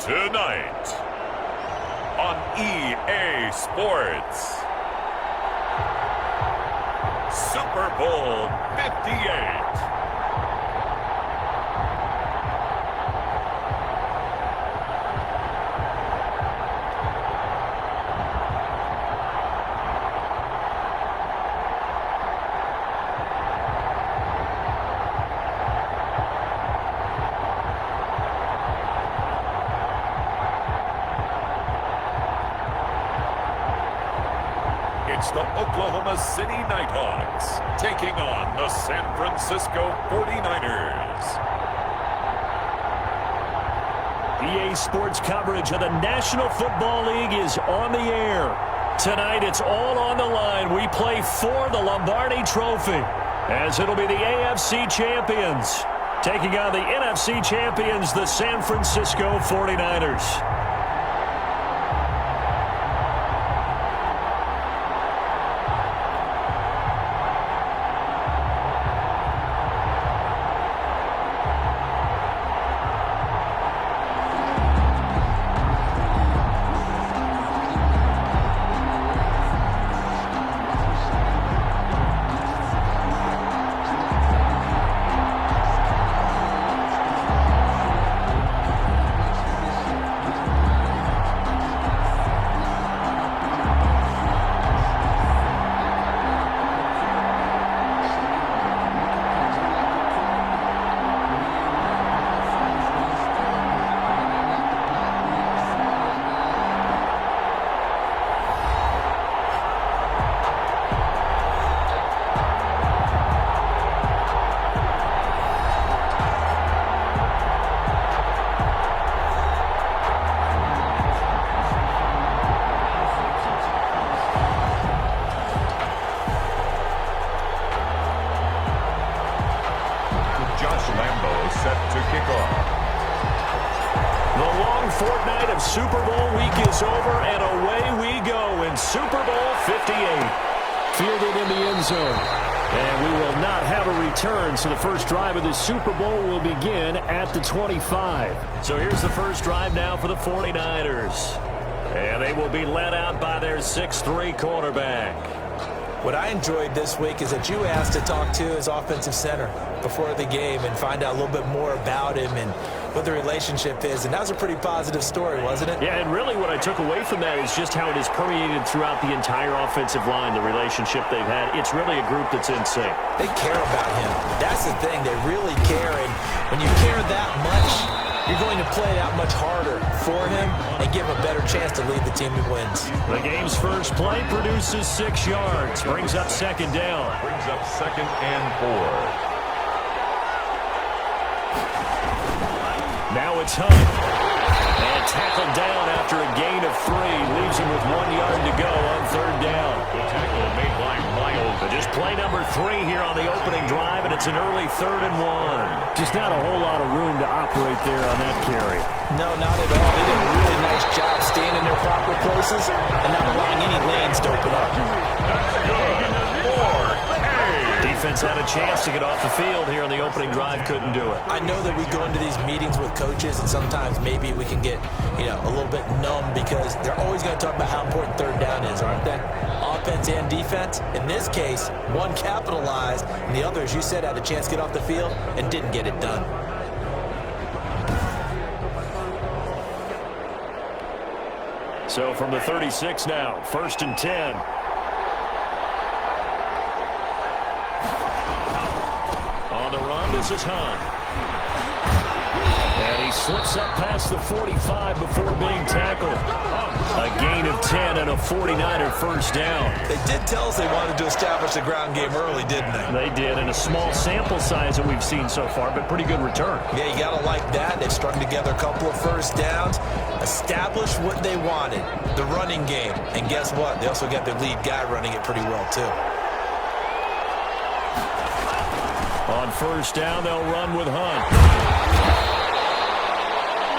Tonight on EA Sports, Super Bowl 58. It's the Oklahoma City Nighthawks taking on the San Francisco 49ers. EA Sports coverage of the National Football League is on the air. Tonight, it's all on the line. We play for the Lombardi Trophy, as it'll be the AFC champions taking on the NFC champions, the San Francisco 49ers. Fortnight of Super Bowl week is over, and away we go in Super Bowl 58. Fielded in the end zone. And we will not have a return, so the first drive of the Super Bowl will begin at the 25. So here's the first drive now for the 49ers. And they will be led out by their 6'3" quarterback. What I enjoyed this week is that you asked to talk to his offensive center before the game and find out a little bit more about him and what the relationship is. And that was a pretty positive story, wasn't it? Yeah, and really what I took away from that is just how it has permeated throughout the entire offensive line, the relationship they've had. It's really a group that's in sync. They care about him. That's the thing. They really care. And when you care that much, you're going to play that much harder for him and give him a better chance to lead the team to wins. The game's first play produces 6 yards. Brings up second down. Brings up 2nd and 4. Now it's Hunt. And tackled down after a gain of 3. Leaves him with 1 yard to go on third down. The tackle made by Miles. But just play number 3 here on the opening drive, and it's an early 3rd and 1. Just not a whole lot of room to operate there on that carry. No, not at all. They did a really nice job staying in their proper places and not allowing any lanes to open up. Defense had a chance to get off the field here on the opening drive, couldn't do it. I know that we go into these meetings with coaches, and sometimes maybe we can get, a little bit numb because they're always going to talk about how important third down is, aren't they? Offense and defense. In this case, one capitalized, and the other, as you said, had a chance to get off the field and didn't get it done. So from the 36 now, 1st and 10. This is Hunt. And he slips up past the 45 before being tackled. A gain of 10 and a 49er first down. They did tell us they wanted to establish the ground game early, didn't they? They did, in a small sample size that we've seen so far, but pretty good return. Yeah, you got to like that. They've strung together a couple of first downs, established what they wanted, the running game. And guess what? They also got their lead guy running it pretty well, too. On first down, they'll run with Hunt.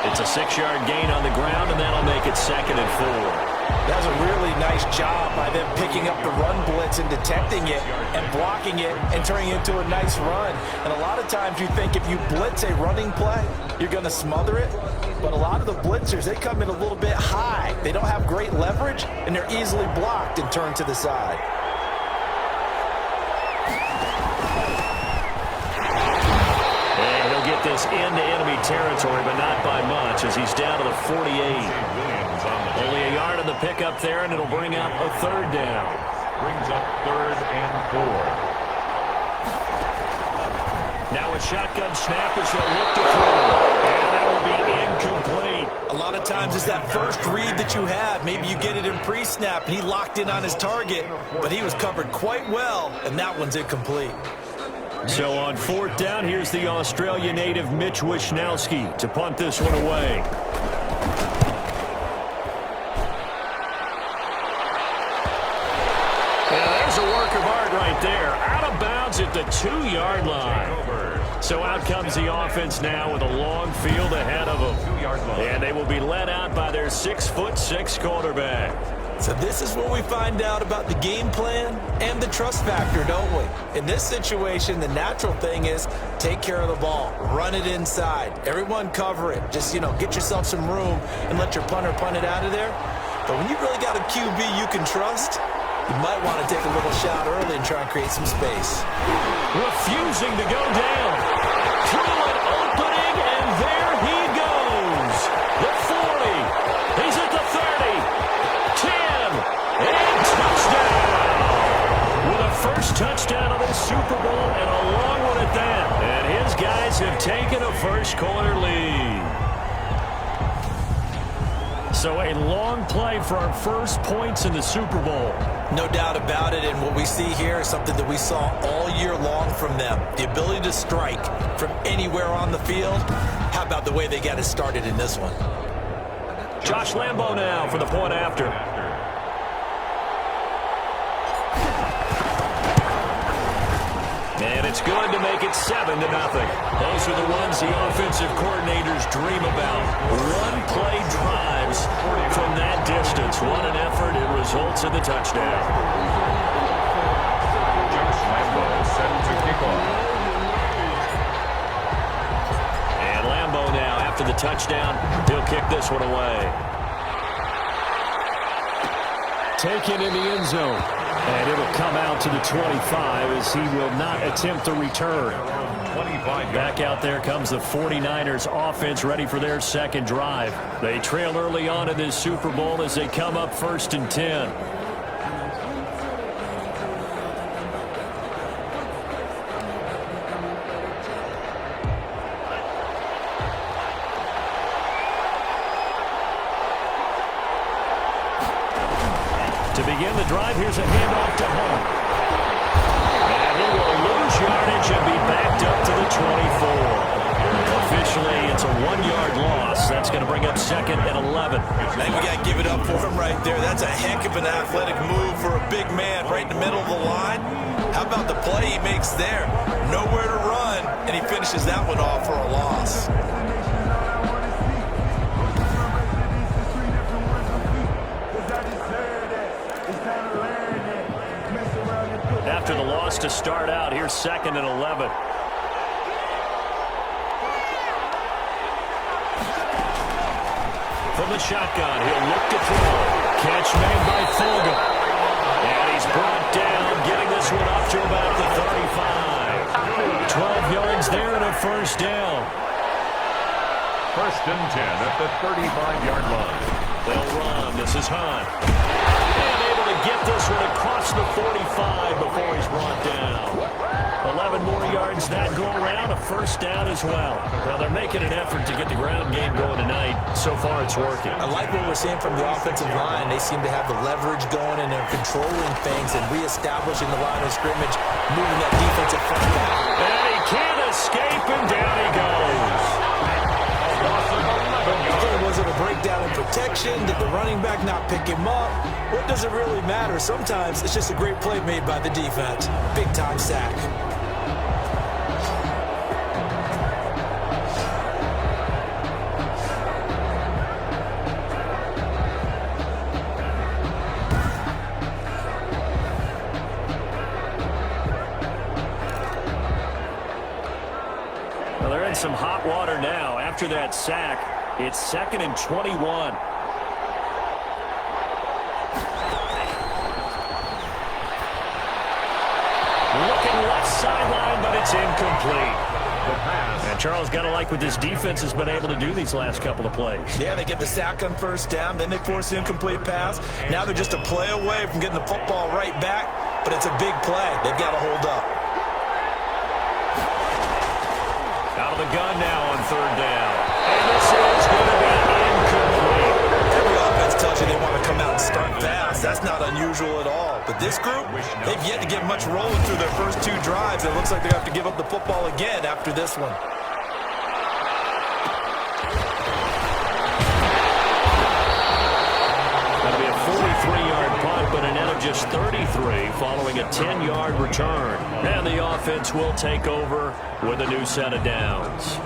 It's a 6-yard gain on the ground, and that'll make it 2nd and 4. That was a really nice job by them picking up the run blitz and detecting it and blocking it and turning it into a nice run. And a lot of times you think if you blitz a running play, you're going to smother it. But a lot of the blitzers, they come in a little bit high. They don't have great leverage, and they're easily blocked and turned to the side. And he'll get this into enemy territory, but not by much, as he's down to the 48. Only a yard on the pickup there, and it'll bring up a third down. Brings up 3rd and 4. Now a shotgun snap as they'll look to throw. And that will be incomplete. A lot of times it's that first read that you have. Maybe you get it in pre-snap, and he locked in on his target, but he was covered quite well, and that one's incomplete. So on 4th down, here's the Australia native Mitch Wishnowsky to punt this one away. And there's a work of art right there. Out of bounds at the 2-yard line. So out comes the offense now with a long field ahead of them. And they will be led out by their 6'6" quarterback. So this is what we find out about the game plan and the trust factor, don't we? In this situation, the natural thing is take care of the ball, run it inside, everyone cover it. Just, get yourself some room and let your punter punt it out of there. But when you really got a QB you can trust, you might want to take a little shot early and try and create some space. Refusing to go down. Through an opening, and there he goes. The 40. He's at the 30. 10. And touchdown. With a first touchdown of the Super Bowl and a long one at that. And his guys have taken a first-quarter lead. So a long play for our first points in the Super Bowl. No doubt about it, and what we see here is something that we saw all year long from them. The ability to strike from anywhere on the field. How about the way they got it started in this one? Josh Lambo now for the point after. And it's good to make it 7-0. Those are the ones the offensive coordinators dream about. One-play drives from that distance. What an effort. It results in the touchdown. Josh Lambo set to kick off. And Lambo now, after the touchdown, he'll kick this one away. Taken in the end zone. And it'll come out to the 25 as he will not attempt the return. 25. Back out there comes the 49ers offense ready for their second drive. They trail early on in this Super Bowl as they come up 1st and 10. To begin the drive, here's a handoff to Hunt. And he will lose yardage and be backed up to the 24. Officially, it's a 1-yard loss. That's going to bring up 2nd and 11. I think we got to give it up for him right there. That's a heck of an athletic move for a big man right in the middle of the line. How about the play he makes there? Nowhere to run, and he finishes that one off for a loss. After the loss to start out, here's 2nd and 11. From the shotgun, he'll look to throw. Catch made by Fulgham. And he's brought down, getting this one up to about the 35. 12 yards there and a first down. 1st and 10 at the 35-yard line. They'll run. This is Hunt. And able to get this one across the 45 before he's brought down. 11 more yards that go around, a first down as well. Now, they're making an effort to get the ground game going tonight. So far, it's working. I like what we're seeing from the offensive line. They seem to have the leverage going, and they're controlling things and reestablishing the line of scrimmage, moving that defensive front back. And he can't escape, and down he goes. Again, was it a breakdown in protection? Did the running back not pick him up? What does it really matter? Sometimes it's just a great play made by the defense. Big-time sack. some hot water now. After that sack, it's 2nd and 21. Looking left sideline, but it's incomplete. And Charles, got to like what this defense has been able to do these last couple of plays. Yeah, they get the sack on first down, then they force the incomplete pass. Now they're just a play away from getting the football right back, but it's a big play. They've got to hold up. Out of the gun now on 3rd down. And this is going to be incomplete. Every offense tells you they want to come out and start fast. That's not unusual at all. But this group, they've yet to get much rolling through their first 2 drives. It looks like they have to give up the football again after this one. That'll be a 43-yard punt, but a net of just 33 following a 10-yard return. And the offense will take over with a new set of downs.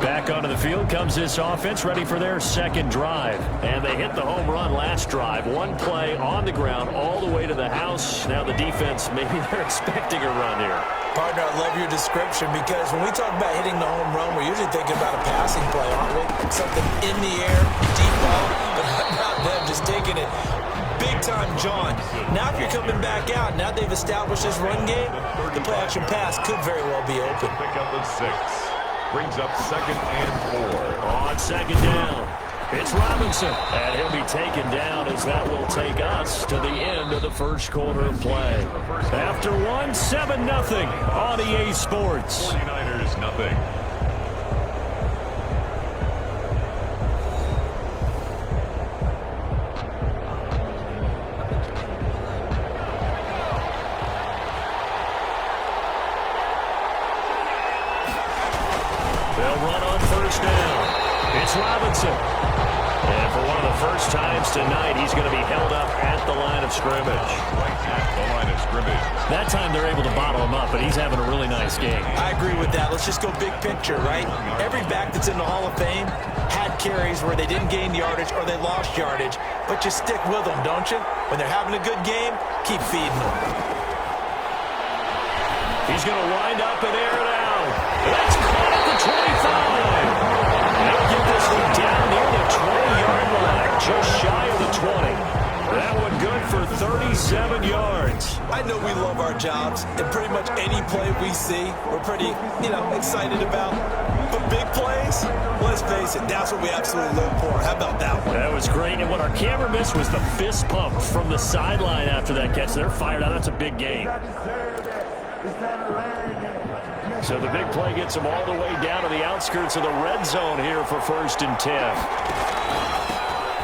Back onto the field comes this offense, ready for their 2nd drive. And they hit the home run last drive. 1 play on the ground all the way to the house. Now the defense, maybe they're expecting a run here. Partner, I love your description because when we talk about hitting the home run, we're usually thinking about a passing play, aren't we? Something in the air, deep ball, but how about them just taking it big-time John. Now if you're coming back out, now they've established this run game, the play-action pass could very well be open. Pick up the 6. Brings up 2nd and 4. On 2nd down, it's Robinson. And he'll be taken down as that will take us to the end of the first quarter of play. After 1, 7-0 on EA Sports. 49ers nothing. They'll run on 1st down. It's Robinson. And for one of the first times tonight, he's going to be held up at the line of scrimmage. Right at the line of scrimmage. That time they're able to bottle him up, but he's having a really nice game. I agree with that. Let's just go big picture, right? Every back that's in the Hall of Fame had carries where they didn't gain yardage or they lost yardage, but you stick with them, don't you? When they're having a good game, keep feeding them. He's going to wind up and air it out. That's caught at the 25. They'll get this one down near the 20-yard line, just shy of the 20. That one good for 37 yards. I know we love our jobs, and pretty much any play we see, we're pretty, excited about. But big plays, let's face it, that's what we absolutely live for. How about that one? That was great, and what our camera missed was the fist pump from the sideline after that catch. They're fired out. That's a big game. So the big play gets him all the way down to the outskirts of the red zone here for 1st and 10.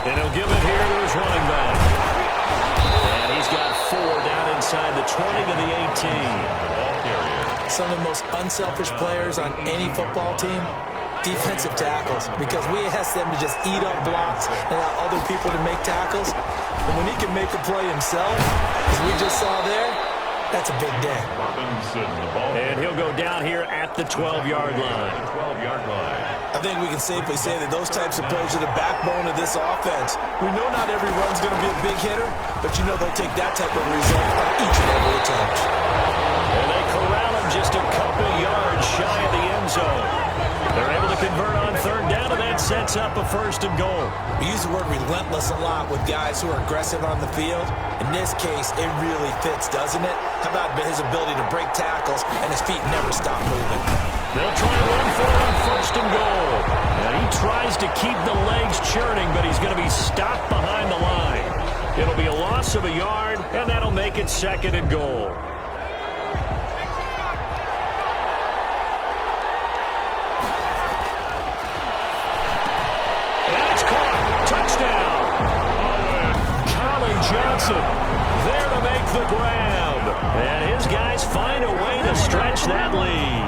And he'll give it here to his running back. And he's got 4 down inside the 20 to the 18. Some of the most unselfish players on any football team, defensive tackles, because we ask them to just eat up blocks and allow other people to make tackles. And when he can make a play himself, as we just saw there, that's a big day. Robinson, the ball. And he'll go down here at the 12-yard line. 12-yard line. I think we can safely say that those types of plays are the backbone of this offense. We know not every run's going to be a big hitter, but you know they'll take that type of result on each and every attempt. And they corral him just a couple yards shy of the end zone. They're able to convert on 3rd down, and that sets up a 1st and goal. We use the word relentless a lot with guys who are aggressive on the field. In this case, it really fits, doesn't it? How about his ability to break tackles and his feet never stop moving? They'll try to run for it on 1st and goal. And he tries to keep the legs churning, but he's going to be stopped behind the line. It'll be a loss of a yard, and that'll make it 2nd and goal. Touchdown. Colin Johnson there to make the grab. And his guys find a way to stretch that lead.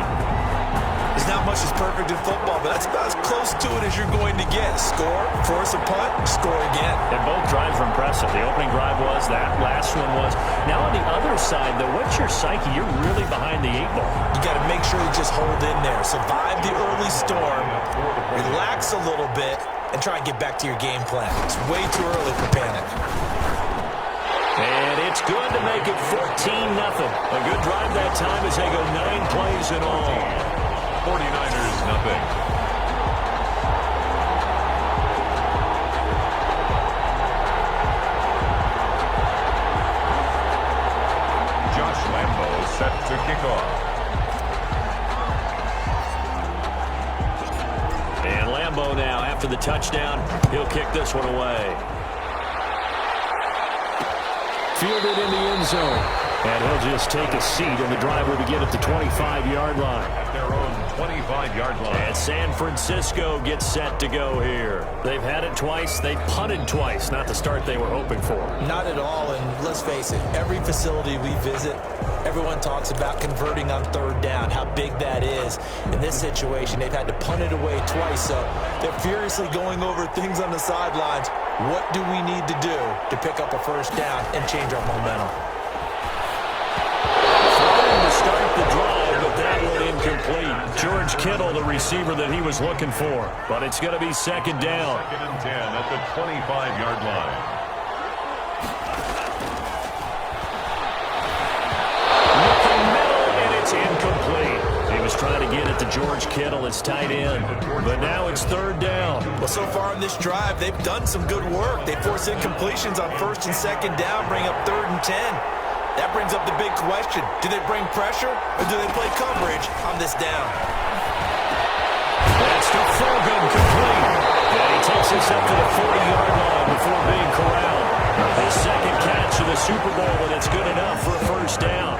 There's not much that's perfect in football, but that's about as close to it as you're going to get. Score, force a punt, score again. And both drives were impressive. The opening drive was, that last one was. Now on the other side, though, what's your psyche? You're really behind the 8 ball. You got to make sure you just hold in there. Survive the early storm, relax a little bit, and try and get back to your game plan. It's way too early for panic. And it's good to make it 14-0. A good drive that time as they go 9 plays in all. 49ers nothing. Josh Lambo set to kick off. And Lambo now, after the touchdown, he'll kick this one away. Fielded in the end zone. And he'll just take a seat, and the drive will begin at the 25-yard line. At their own 25-yard line. And San Francisco gets set to go here. They've had it twice. They've punted twice. Not the start they were hoping for. Not at all, and let's face it, every facility we visit, everyone talks about converting on third down, how big that is. In this situation, they've had to punt it away twice, so they're furiously going over things on the sidelines. What do we need to do to pick up a first down and change our momentum? Trying to start the drive, but that one incomplete. George Kittle, the receiver that he was looking for. But it's going to be second down. 2nd and 10 at the 25-yard line. Looking middle, and it's incomplete. He was trying to get it to George Kittle, his tight end. But now it's third down. Well, so far in this drive, they've done some good work. They force incompletions on 1st and 2nd down, bring up 3rd and 10. That brings up the big question. Do they bring pressure, or do they play coverage on this down? That's to Fulgham, complete. And he takes us up to the 40-yard line before being corralled. His second catch of the Super Bowl, and it's good enough for a first down.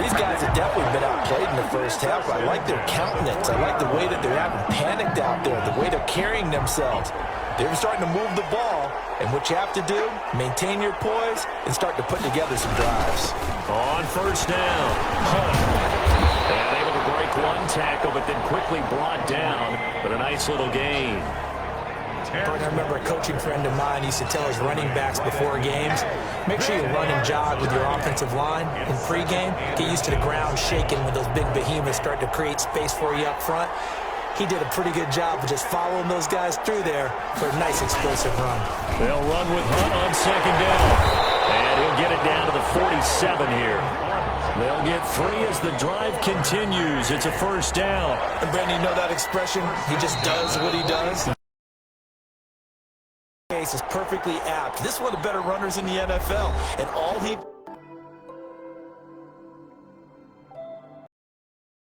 These guys have definitely been outplayed in the first half. I like their countenance. I like the way that they're having panicked out there, the way they're carrying themselves. They're starting to move the ball, and what you have to do, maintain your poise and start to put together some drives. On first down, Hunt. And able to break one tackle, but then quickly brought down. But a nice little gain. I remember a coaching friend of mine used to tell his running backs before games, make sure you run and jog with your offensive line in pregame. Get used to the ground shaking when those big behemoths start to create space for you up front. He did a pretty good job of just following those guys through there for a nice explosive run. They'll run with Hunt on second down. And he'll get it down to the 47 here. They'll get 3 as the drive continues. It's a first down. And Brandon, you know that expression? He just does what he does. Case is perfectly apt. This is one of the better runners in the NFL, and all he